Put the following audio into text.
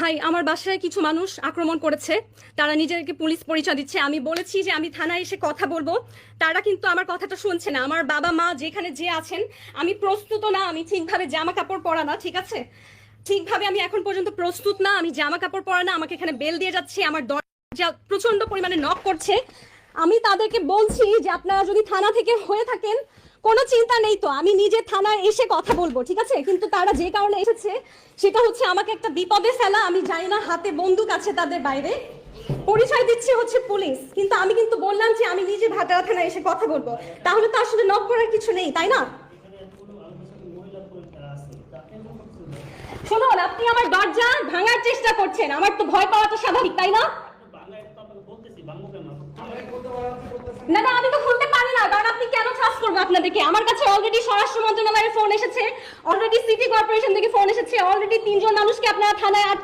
High, আমার বাসায় কিছু মানুষ আক্রমণ করেছে। তারা নিজেদেরকে পুলিশ পরিচয় দিচ্ছে। আমি বলেছি যে আমি থানায় এসে কথা বলবো, তারা কিন্তু আমার কথাটা শুনছে না। আমার বাবা মা যেখানে যে আছেন, আমি প্রস্তুত না, আমি ঠিকভাবে জামা কাপড় পরা না, ঠিক আছে? ঠিকভাবে আমি এখন পর্যন্ত প্রস্তুত না, আমি জামা কাপড় পরা না, আমাকে এখানে বেল দিয়ে যাচ্ছে, আমার দরজা প্রচন্ড পরিমাণে নক করছে। আমি তাদেরকে বলছি যে আপনারা যদি থানা থেকে হয়ে থাকেন কোনো চিন্তা নেই, তো আমি নিজে থানায় এসে কথা বলবো, ঠিক আছে? কিন্তু তারা যে কারণে এসেছে সেটা হচ্ছে আমাকে একটা বিপদে ফেলা। আমি জানি না, হাতে বন্দুক আছে তাদের, বাইরে পরিচয় দিচ্ছে হচ্ছে পুলিশ, কিন্তু আমি কিন্তু বললাম যে আমি নিজে ভাটারা থানায় এসে কথা বলবো। তাহলে তো আসলে নক করার কিছু নেই, তাই না? শুনুন, আপনি আমার দরজা ভাঙার চেষ্টা করছেন, আমার তো ভয় পাওয়াটা স্বাভাবিক, তাই না? না না, আমি তো খুলতে পারি না, কারণ আপনি কেন ট্রাস্ট করবো আপনাদেরকে? আমার কাছে অলরেডি স্বরাষ্ট্র মন্ত্রণালয়ের ফোন এসেছে, অলরেডি সিটি কর্পোরেশন থেকে ফোন এসেছে, অলরেডি 3 জন মানুষকে আপনারা থানায়